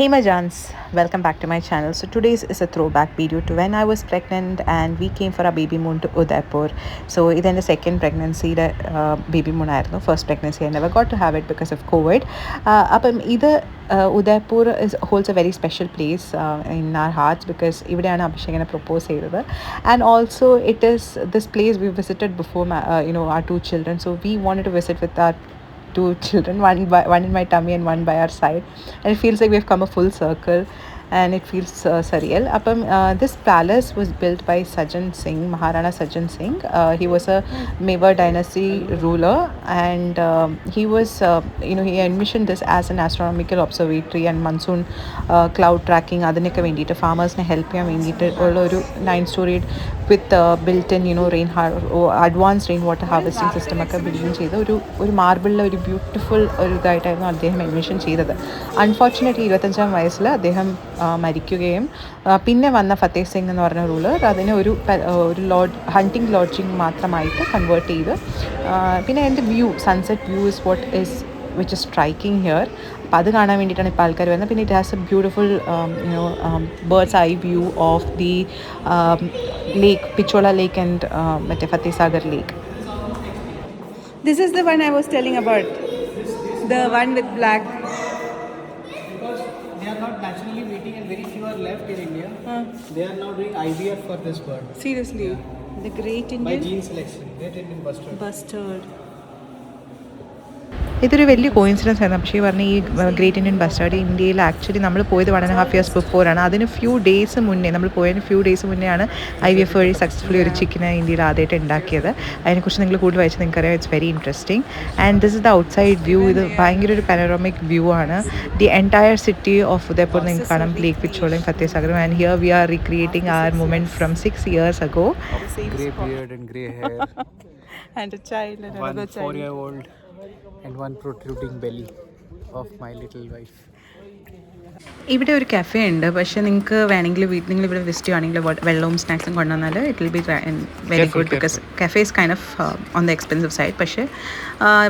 Hey Majans, welcome back to my channel. So today's is a throwback video to when I was pregnant and we came for a baby moon to Udaipur. So in the second pregnancy, the baby moon ആയിരുന്നു. First pregnancy I never got to have it because of COVID. അപ്പം ഇത് Udaipur holds a very special place in our hearts because ഇവിടെയാണ് അഭിഷേകിനെ propose ചെയ്തത്. And also it is this place we visited before our two children. So we wanted to visit with our two children, one in my tummy and one by our side, and it feels like we've come a full circle, and it feels surreal. This palace was built by Sajan Singh, Maharana Sajan Singh. He was a Mewar dynasty ruler, and he was he envisioned this as an astronomical observatory and monsoon cloud tracking അതിനൊക്കെ വേണ്ടിയിട്ട് ഫാമേഴ്സിനെ help ചെയ്യാൻ വേണ്ടിയിട്ട് ഉള്ള ഒരു 9-storied with built-in advanced rain water harvesting system ഒക്കെ building ചെയ്ത് ഒരു മാർബിളിലെ ഒരു ബ്യൂട്ടിഫുൾ ഒരു ഇതായിട്ടായിരുന്നു അദ്ദേഹം എൻവിഷൻ ചെയ്തത്. അൺഫോർച്ചുനേറ്റ്ലി 25-ാം വയസ്സിൽ അദ്ദേഹം മരിക്കുകയും പിന്നെ വന്ന ഫത്തേഹ് സിംഗ് എന്ന് പറഞ്ഞ റൂളർ അതിനെ ഒരു ഹണ്ടിങ് ലോഡ്ജിങ് മാത്രമായിട്ട് കൺവേർട്ട് ചെയ്ത് പിന്നെ എൻ്റെ sunset view is what is which is striking here. അപ്പം അത് കാണാൻ വേണ്ടിയിട്ടാണ് ഇപ്പോൾ ആൾക്കാർ വരുന്നത്. പിന്നെ it has a beautiful bird's eye view of the lake, Pichola lake and മറ്റേ ഫത്തേഹ് സാഗർ ലേക്ക്. This is the one I was telling about, the one with black. Because they are not naturally mating and very few are left in India. They are now doing IVF for this bird. Seriously, the great Indian By gene selection, great Indian bustard. ഇതൊരു വലിയ coincidence ആയിരുന്നു. പക്ഷേ പറഞ്ഞ ഈ great Indian bastard ഇന്ത്യയിൽ actually നമ്മൾ പോയത് 1.5 years ബിഫോറാണ്. അതിന് ഫ്യൂ ഡേയ്സ് മുന്നേ ആണ് IVF വഴി സക്സസ്ഫുള്ളി ഒരു ചിക്കനെ ഇന്ത്യയിൽ ആദ്യമായിട്ട് ഉണ്ടാക്കിയത്. അതിനെക്കുറിച്ച് നിങ്ങൾ കൂടുതൽ വായിച്ചാൽ നിങ്ങൾക്കറിയാം. It's very interesting. And this is the outside view. ഇത് ഭയങ്കര ഒരു പാനോറാമിക് വ്യൂ ആണ്. The entire city of Udaipur നിങ്ങൾക്ക് കാണാം, ലേക്ക് പിച്ചോളയും ഫത്തേഹ് സാഗറും. And here we are recreating our moment from 6 years ago. Grey beard and grey hair. And a child and another child. 1 4-year-old and one protruding belly of my little wife. ഇവിടെ ഒരു cafe ഉണ്ട്. പക്ഷേ നിങ്ങൾക്ക് വേണമെങ്കിൽ നിങ്ങൾ ഇവിടെ visit ചെയ്യുകയാണെങ്കിൽ വെള്ളവും സ്നാക്സും കൊണ്ടുവന്നാൽ it will be very good because cafe is kind of on the expensive side. പക്ഷേ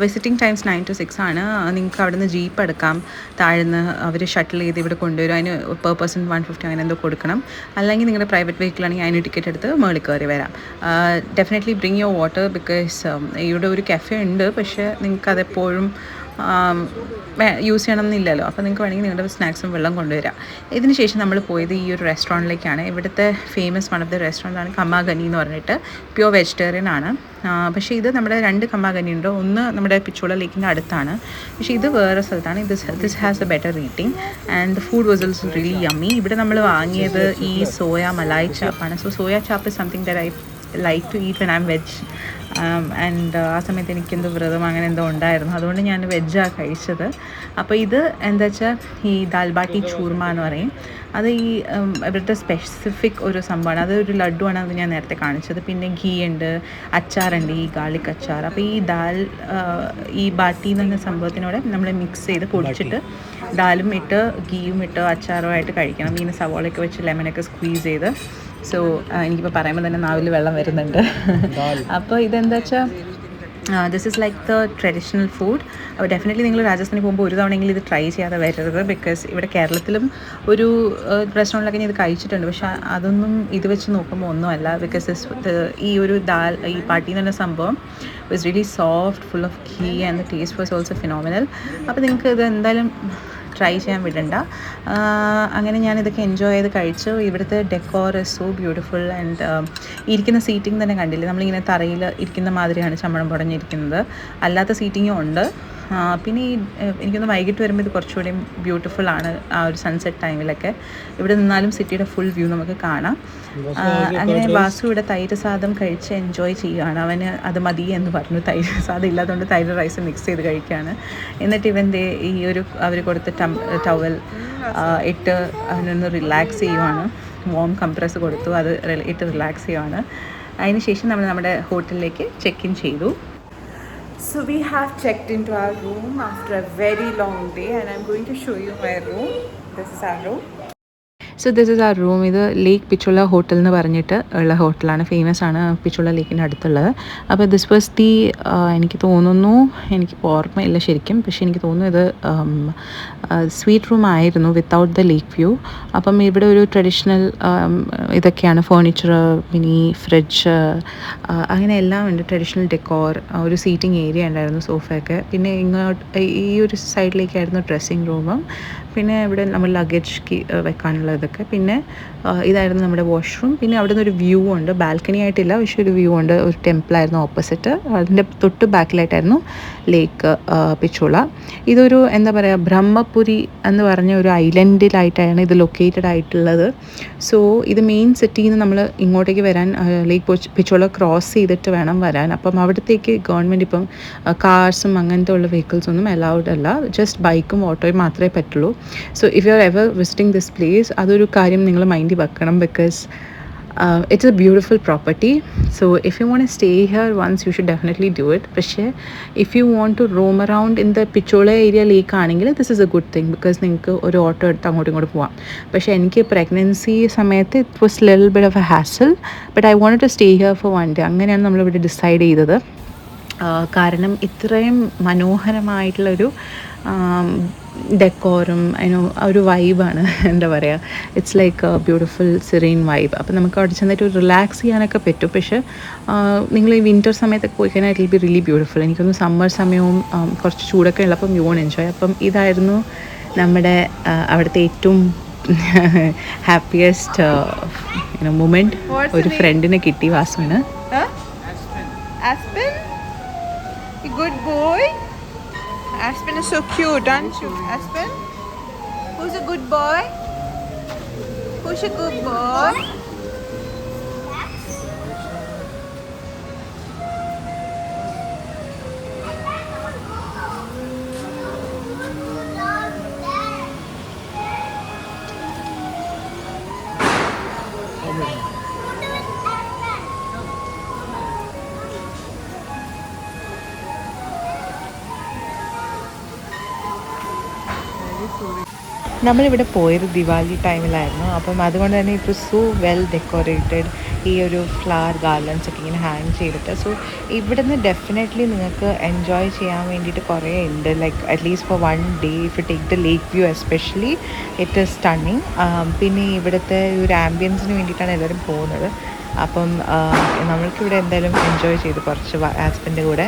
വിസിറ്റിംഗ് ടൈംസ് 9 to 6 ആണ്. നിങ്ങൾക്ക് അവിടെ നിന്ന് ജീപ്പ് എടുക്കാം. താഴ്ന്ന് അവർ ഷട്ടിൽ ചെയ്ത് ഇവിടെ കൊണ്ടുവരും. അതിന് പെർ പേഴ്സൺ 150 അങ്ങനെ എന്തോ കൊടുക്കണം. അല്ലെങ്കിൽ നിങ്ങളുടെ പ്രൈവറ്റ് വെഹിക്കിളാണെങ്കിൽ അതിന് ടിക്കറ്റ് എടുത്ത് മുകളിൽ കയറി വരാം. Definitely bring your water because ഇവിടെ ഒരു കഫേ ഉണ്ട്. പക്ഷേ നിങ്ങൾക്ക് അതെപ്പോഴും യൂസ് ചെയ്യണം എന്നില്ലല്ലോ. അപ്പോൾ നിങ്ങൾക്ക് വേണമെങ്കിൽ നിങ്ങളുടെ സ്നാക്സും വെള്ളം കൊണ്ടുവരാം. ഇതിന് ശേഷം നമ്മൾ പോയത് ഈ ഒരു റെസ്റ്റോറൻറ്റിലേക്കാണ്. ഇവിടുത്തെ ഫേമസ് വൺ ഓഫ് ദ റെസ്റ്റോറൻ്റാണ് കമ്മാഗനി എന്ന് പറഞ്ഞിട്ട്. പ്യുവർ വെജിറ്റേറിയൻ ആണ്. പക്ഷേ ഇത് നമ്മുടെ 2 കമ്മാഗനി ഉണ്ട്. ഒന്ന് നമ്മുടെ പിച്ചോള ലേക്കിൻ്റെ അടുത്താണ്, പക്ഷേ ഇത് വേറെ സ്ഥലത്താണ്. This has a better rating and the food was also really yummy. ഇവിടെ നമ്മൾ വാങ്ങിയത് ഈ സോയ മലായ് ചാപ്പാണ്. So soya chaap is something that I like to eat when I am veg. And ആ സമയത്ത് എനിക്കെന്തോ വ്രതം അങ്ങനെ എന്തോ ഉണ്ടായിരുന്നു, അതുകൊണ്ട് ഞാൻ വെജാണ് കഴിച്ചത്. അപ്പോൾ ഇത് എന്താ വെച്ചാൽ ഈ ദാൽബാട്ടി ചൂർമ എന്ന് പറയും. അത് ഈ ഇവിടുത്തെ സ്പെസിഫിക് ഒരു സംഭവമാണ്. അതൊരു ലഡുവാണ്, അത് ഞാൻ നേരത്തെ കാണിച്ചത്. പിന്നെ ഘീ ഉണ്ട്, അച്ചാറുണ്ട്, ഈ ഗാർലിക് അച്ചാർ. അപ്പോൾ ഈ ബാട്ടി എന്ന് പറഞ്ഞ സംഭവത്തിനോടെ നമ്മൾ മിക്സ് ചെയ്ത് പൊടിച്ചിട്ട് ദാലും ഇട്ട് ഗീയും ഇട്ട് അച്ചാറുമായിട്ട് കഴിക്കണം. ഇങ്ങനെ സവോളയൊക്കെ വെച്ച് ലെമനൊക്കെ സ്ക്വീസ് ചെയ്ത്. സോ എനിക്കിപ്പോൾ പറയുമ്പോൾ തന്നെ നാവിൽ വെള്ളം വരുന്നുണ്ട്. അപ്പോൾ ഇതെന്താ വെച്ചാൽ this is like the traditional food. അപ്പോൾ ഡെഫിനറ്റ്ലി നിങ്ങൾ രാജസ്ഥാനിൽ പോകുമ്പോൾ ഒരു തവണയെങ്കിലും ഇത് ട്രൈ ചെയ്യാതെ വരരുത്. ബിക്കോസ് ഇവിടെ കേരളത്തിലും ഒരു റെസ്റ്റോറൻറ്റിലൊക്കെ ഞാൻ ഇത് കഴിച്ചിട്ടുണ്ട്. പക്ഷേ അതൊന്നും ഇത് വെച്ച് നോക്കുമ്പോൾ ഒന്നുമല്ല. ബിക്കോസ് ഈ ഒരു ഈ പാട്ടി എന്ന് പറഞ്ഞ സംഭവം was really soft, full of ഘീ and the taste was also phenomenal. അപ്പോൾ നിങ്ങൾക്ക് ഇത് എന്തായാലും ട്രൈ ചെയ്യാൻ വിടണ്ട. അങ്ങനെ ഞാനിതൊക്കെ എൻജോയ് ചെയ്ത് കഴിച്ചു. ഇവിടുത്തെ decor is so beautiful. And ഇരിക്കുന്ന സീറ്റിംഗ് തന്നെ കണ്ടില്ലേ, നമ്മളിങ്ങനെ തറയിൽ ഇരിക്കുന്ന മാതിരിയാണ് ചമ്മണം പുടഞ്ഞിരിക്കുന്നത്. അല്ലാത്ത സീറ്റിങ്ങും ഉണ്ട്. പിന്നെ എനിക്കൊന്ന് വൈകിട്ട് വരുമ്പോൾ ഇത് കുറച്ചുകൂടി ബ്യൂട്ടിഫുൾ ആണ്. ആ ഒരു സൺസെറ്റ് ടൈമിലൊക്കെ ഇവിടെ നിന്നാലും സിറ്റിയുടെ ഫുൾ വ്യൂ നമുക്ക് കാണാം. അങ്ങനെ വാസു ഇവിടെ തൈര് സാദം കഴിച്ച് എൻജോയ് ചെയ്യുകയാണ്. അവന് അത് മതി എന്ന് പറഞ്ഞു. തൈര് സാദം ഇല്ലാത്തതുകൊണ്ട് തൈര് റൈസ് മിക്സ് ചെയ്ത് കഴിക്കുകയാണ്. എന്നിട്ട് ഇവൻ്റെ ഈ ഒരു അവർ കൊടുത്ത ടവൽ ഇട്ട് അവനൊന്ന് റിലാക്സ് ചെയ്യുവാണ്. വോം കംപ്രസ് കൊടുത്തു, അത് ഇട്ട് റിലാക്സ് ചെയ്യുവാണ്. അതിന് ശേഷം നമ്മൾ നമ്മുടെ ഹോട്ടലിലേക്ക് ചെക്ക് ഇൻ ചെയ്തു. So we have checked into our room after a very long day, and I'm going to show you my room. This is our room. So this is our room. ഇത് lake പിച്ചുള hotel എന്ന് പറഞ്ഞിട്ട് ഉള്ള ഹോട്ടലാണ്, famous ആണ് പിച്ചുള ലേക്കിൻ്റെ അടുത്തുള്ളത്. അപ്പോൾ this was the എനിക്ക് തോന്നുന്നു, എനിക്കിപ്പോൾ ഓർമ്മയില്ല ശരിക്കും, പക്ഷേ എനിക്ക് തോന്നുന്നു ഇത് സ്വീറ്റ് റൂം ആയിരുന്നു വിത്തൗട്ട് ദ ലേക്ക് വ്യൂ. അപ്പം ഇവിടെ ഒരു ട്രഡീഷണൽ ഇതൊക്കെയാണ്, ഫേർണിച്ചർ, മിനി ഫ്രിഡ്ജ്, അങ്ങനെ എല്ലാം ഉണ്ട്. ട്രഡീഷണൽ ഡെക്കോർ, ഒരു സീറ്റിംഗ് ഏരിയ ഉണ്ടായിരുന്നു, സോഫയൊക്കെ. പിന്നെ ഇങ്ങോട്ട് ഈ ഒരു സൈഡിലേക്കായിരുന്നു ഡ്രസ്സിങ് റൂമും. പിന്നെ ഇവിടെ നമ്മൾ ലഗേജ് വെക്കാനുള്ള ഇതൊക്കെ. പിന്നെ ഇതായിരുന്നു നമ്മുടെ വാഷ്റൂം. പിന്നെ അവിടെ നിന്നൊരു വ്യൂ ഉണ്ട്, ബാൽക്കണി ആയിട്ടില്ല പക്ഷേ ഒരു വ്യൂ ഉണ്ട്. ഒരു ടെമ്പിളായിരുന്നു ഓപ്പോസിറ്റ്, അതിൻ്റെ തൊട്ട് ബാക്കിലായിട്ടായിരുന്നു ലേക്ക് പിച്ചുള. ഇതൊരു എന്താ പറയുക, ബ്രഹ്മപുരി എന്ന് പറഞ്ഞ ഒരു ഐലൻഡിലായിട്ടാണ് ഇത് ലൊക്കേറ്റഡ് ആയിട്ടുള്ളത്. സോ ഇത് മെയിൻ സിറ്റിയിൽ നിന്ന് നമ്മൾ ഇങ്ങോട്ടേക്ക് വരാൻ ലേക്ക് പിച്ചുള ക്രോസ് ചെയ്തിട്ട് വേണം വരാൻ. അപ്പം അവിടത്തേക്ക് ഗവൺമെൻറ് ഇപ്പം കാർസും അങ്ങനത്തെ ഉള്ള വെഹിക്കിൾസൊന്നും അലൗഡ് അല്ല, ജസ്റ്റ് ബൈക്കും ഓട്ടോയും മാത്രമേ പറ്റുള്ളൂ. So if you are ever visiting this place, അതൊരു കാര്യം നിങ്ങൾ മൈൻഡിൽ വെക്കണം, because it's a beautiful property. So if you want to stay here once, you should definitely do it. പക്ഷേ if you want to roam around in the Pichola area lake ആണെങ്കിൽ this is a good thing, because നിങ്ങൾക്ക് ഒരു auto എടുത്ത് അങ്ങോട്ടും ഇങ്ങോട്ട് പോവാം. പക്ഷേ എനിക്ക് പ്രഗ്നൻസി സമയത്ത് it was little bit of a hassle, but I wanted to stay here for one day. അങ്ങനെയാണ് നമ്മളിവിടെ ഡിസൈഡ് ചെയ്തത്. കാരണം ഇത്രയും മനോഹരമായിട്ടുള്ളൊരു ഡെക്കോറും അതിന് ഒരു വൈബാണ്, എന്താ പറയുക, it's like A beautiful serene vibe. അപ്പോൾ നമുക്ക് അവിടെ ചെന്നിട്ട് റിലാക്സ് ചെയ്യാനൊക്കെ പറ്റും. പക്ഷേ നിങ്ങൾ ഈ വിൻ്റർ സമയത്തൊക്കെ പോയി കഴിഞ്ഞാൽ it will be really beautiful. എനിക്കൊന്ന് സമ്മർ സമയവും കുറച്ച് ചൂടൊക്കെ ഉള്ളപ്പം യു വോണ്ട് എൻജോയ്. അപ്പം ഇതായിരുന്നു നമ്മുടെ അവിടുത്തെ ഏറ്റവും ഹാപ്പിയസ്റ്റ് മൊമെൻറ്റ്. ഒരു ഫ്രണ്ടിനെ കിട്ടി, വാസുവിന്. Aspen? You good boy? Aspen is so cute, aren't you? Aspen? Who's a good boy? Who's a good boy? നമ്മളിവിടെ പോയത് ദിവാലി ടൈമിലായിരുന്നു. അപ്പം അതുകൊണ്ട് തന്നെ ഇറ്റ് വാസ് സോ വെൽ ഡെക്കോറേറ്റഡ്. ഈ ഒരു ഫ്ലവർ ഗാർലൻസ് ഒക്കെ ഇങ്ങനെ ഹാങ് ചെയ്തിട്ട്. സോ ഇവിടുന്ന് ഡെഫിനറ്റ്ലി നിങ്ങൾക്ക് എൻജോയ് ചെയ്യാൻ വേണ്ടിയിട്ട് കുറേ ഉണ്ട്. Like at least for one day if you take the lake view especially, it is stunning. പിന്നെ ഇവിടുത്തെ ഒരു ആംബിയൻസിന് വേണ്ടിയിട്ടാണ് എല്ലാവരും പോകുന്നത്. അപ്പം നമ്മൾക്കിവിടെ എന്തായാലും എൻജോയ് ചെയ്തു കുറച്ച് ഹസ്ബൻഡിൻ്റെ കൂടെ.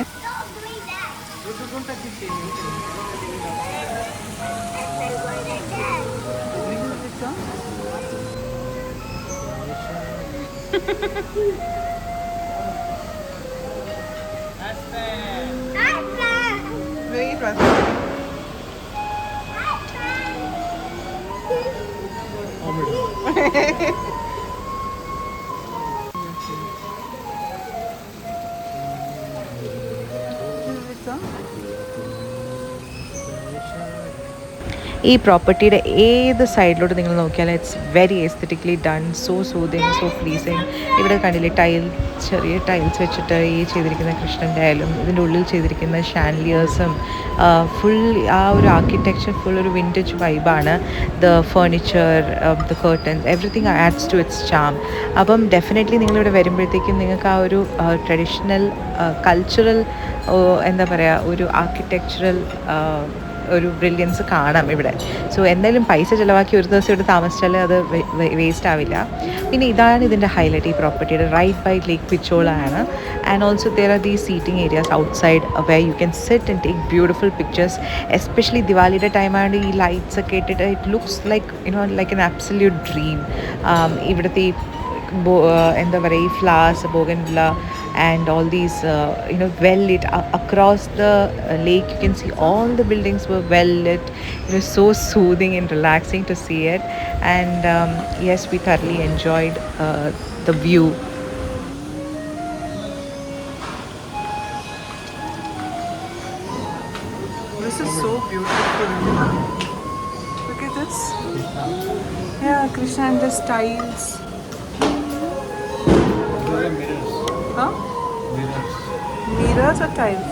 ഈ പ്രോപ്പർട്ടിയുടെ ഏത് സൈഡിലോട്ട് നിങ്ങൾ നോക്കിയാലും it's very aesthetically done, so soothing, so pleasing. ഇവിടെ കണ്ടില്ലേ ചെറിയ ടൈൽസ് വെച്ചിട്ട് ഈ ചെയ്തിരിക്കുന്ന കൃഷ്ണൻ്റെ ആയാലും ഇതിൻ്റെ ഉള്ളിൽ ചെയ്തിരിക്കുന്ന ഷാൻലിയേഴ്സും ഫുൾ ആ ഒരു ആർക്കിടെക്ചർ ഫുൾ ഒരു വിൻറ്റേജ് വൈബാണ്. The furniture, the curtains, everything adds to its charm. അപ്പം ഡെഫിനറ്റ്ലി നിങ്ങളിവിടെ വരുമ്പോഴത്തേക്കും നിങ്ങൾക്ക് ആ ഒരു ട്രഡീഷണൽ കൾച്ചറൽ എന്താ പറയുക, ഒരു ആർക്കിടെക്ചറൽ ഒരു ബ്രില്യൻസ് കാണാം ഇവിടെ. സോ എന്തായാലും പൈസ ചിലവാക്കി ഒരു ദിവസം ഇവിടെ താമസിച്ചാൽ അത് വേസ്റ്റ് ആവില്ല. പിന്നെ ഇതാണ് ഇതിൻ്റെ ഹൈലൈറ്റ്, ഈ പ്രോപ്പർട്ടിയുടെ റൈറ്റ് ബൈ ലേക്ക് പിച്ചോള ആണ്. And also there are these seating areas outside where you can sit and take beautiful pictures. Especially ദിവാലിയുടെ ടൈമായതുകൊണ്ട് ഈ ലൈറ്റ്സ് ഒക്കെ ഇട്ടിട്ട് it looks like an absolute dream. ഇവിടുത്തെ ഈ എന്താ പറയുക, ഈ flowers, bougainvillea and all these well lit across the lake. You can see all the buildings were well lit. It was so soothing and relaxing to see it. And yes, we thoroughly enjoyed the view. This is so beautiful. Look at this. Yeah, Krishna and the styles. Huh? Mirrors or tiles?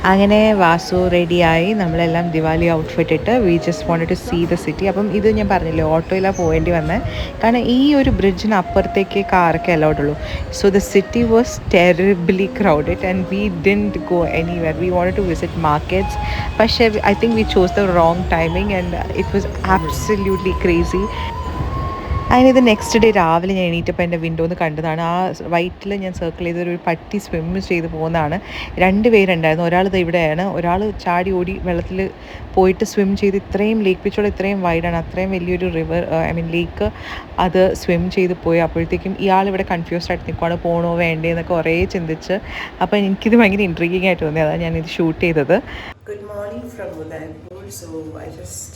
അങ്ങനെ വാസു റെഡിയായി, നമ്മളെല്ലാം Diwali outfit ഇട്ട് we just wanted to see the city. അപ്പം ഇത് ഞാൻ പറഞ്ഞില്ലേ, ഓട്ടോയിലാണ് പോകേണ്ടി വന്നത്, കാരണം ഈ ഒരു ബ്രിഡ്ജിന് അപ്പുറത്തേക്ക് കാറൊക്കെ അലൗഡ് ഉള്ളൂ. So the city was terribly crowded and we didn't go anywhere. We wanted to visit markets, പക്ഷേ I think we chose the wrong timing and it was absolutely crazy. അതിനിത് നെക്സ്റ്റ് ഡേ രാവിലെ ഞാൻ എണീറ്റപ്പോൾ എൻ്റെ വിൻഡോന്ന് കണ്ടതാണ്. ആ വൈറ്റിൽ ഞാൻ circle ചെയ്തൊരു പട്ടി സ്വിം ചെയ്ത് പോകുന്നതാണ്. 2 പേരുണ്ടായിരുന്നു. ഒരാൾ ഇവിടെയാണ്, ഒരാൾ ചാടി ഓടി വെള്ളത്തിൽ പോയിട്ട് സ്വിം ചെയ്ത്, ഇത്രയും ലേക്ക് പിച്ചോളം ഇത്രയും വൈഡാണ്, അത്രയും വലിയൊരു റിവർ ലേക്ക്, അത് സ്വിം ചെയ്ത് പോയി. അപ്പോഴത്തേക്കും ഇയാളിവിടെ കൺഫ്യൂസ്ഡ് ആയിട്ട് നിൽക്കുവാണ്, പോകണോ വേണ്ടേ എന്നൊക്കെ കുറേ ചിന്തിച്ച്. അപ്പോൾ എനിക്കിത് ഭയങ്കര ഇൻട്രീഗിങ് ആയിട്ട് തോന്നി, അതാണ് ഞാനിത് ഷൂട്ട് ചെയ്തത്. Good morning from Udaipur. So I just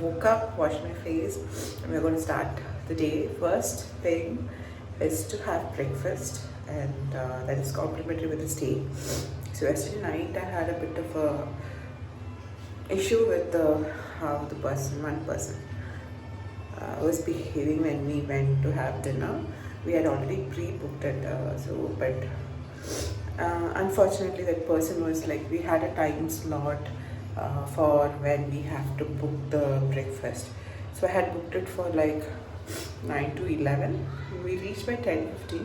woke up, washed my face, and we're going to start the day. First thing is to have breakfast, and that is complimentary with the stay. So yesterday night I had a bit of a issue with how the one person was behaving when we went to have dinner. We had already pre-booked it, but unfortunately that person was like, we had a time slot for when we have to book the breakfast. So I had booked it for like 9 to 11. We reached by 10:15,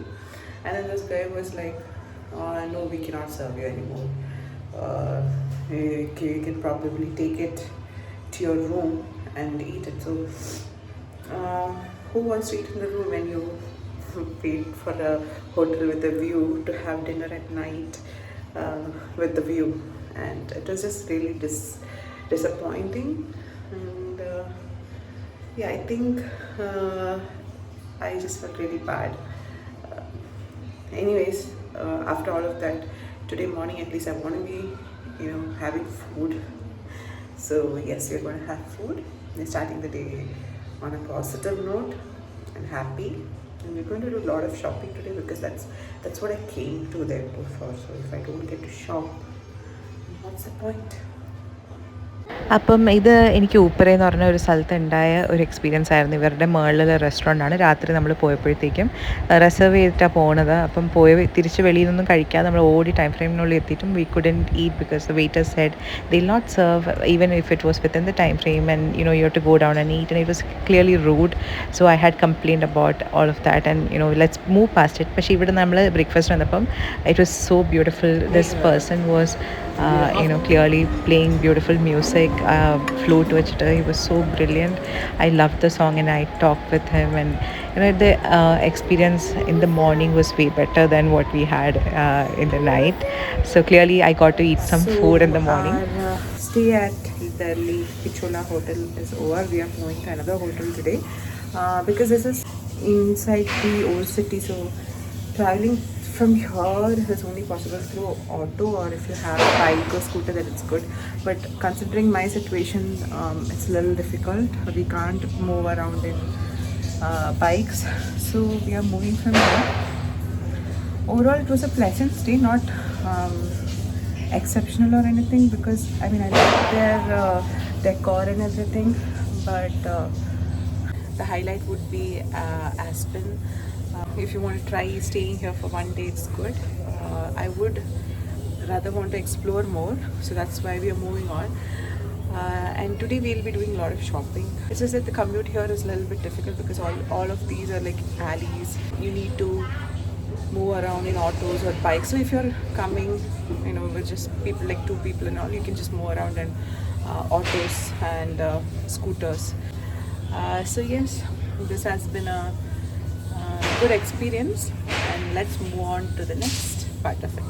and then this guy was like, no, we cannot serve you anymore. You can probably take it to your room and eat it. So who wants to eat in the room when you paid for a hotel with a view to have dinner at night with the view? And it was just really disappointing. And yeah, I think I just felt really bad. Anyways, after all of that, today morning at least I want to be, having food. So yes, we're going to have food. We're starting the day on a positive note and happy. And we're going to do a lot of shopping today, because that's what I came to Udaipur for. So if I don't get to shop, what's the point? അപ്പം ഇത് എനിക്ക് ഊപ്പറ എന്ന് പറഞ്ഞ ഒരു സ്ഥലത്ത് ഉണ്ടായ ഒരു experience ആയിരുന്നു. ഇവരുടെ മുകളിലെ റെസ്റ്റോറൻ്റാണ്. രാത്രി നമ്മൾ പോയപ്പോഴത്തേക്കും റിസർവ് ചെയ്തിട്ടാണ് പോകുന്നത്. അപ്പം തിരിച്ച് വെളിയിൽ നിന്നും കഴിക്കാതെ നമ്മൾ ഓടി ടൈം ഫ്രെയിമിനുള്ളിൽ എത്തിയിട്ടും we couldn't eat because the waiters said they will not serve even if it was within the time frame and you have to go down and eat and it was clearly rude. So I had complained about all of that and let's move past it. പക്ഷേ ഇവിടെ നമ്മൾ breakfast വന്നപ്പം it was so beautiful. This person was clearly playing beautiful music, flute vechittu. He was so brilliant. I loved the song and I talked with him, and the experience in the morning was way better than what we had in the night. So clearly I got to eat some food in the morning. Our stay at the Lake Pichola hotel is over. We are moving to another hotel today because this is inside the old city, so traveling from here is only possible through auto, or if you have a bike or scooter then it's good. But considering my situation, it's a little difficult. We can't move around in bikes, so we are moving from here. Overall it was a pleasant stay, not exceptional or anything, because I mean I like their decor and everything, but the highlight would be Aspen. If you want to try staying here for one day, it's good. I would rather want to explore more, so that's why we are moving on. And today we'll be doing a lot of shopping. It's just that the commute here is a little bit difficult because all of these are like alleys. You need to move around in autos or bikes. So if you're coming, with just people, like 2 people and all, you can just move around in autos and scooters. So yes, this has been a good experience, and let's move on to the next part of it.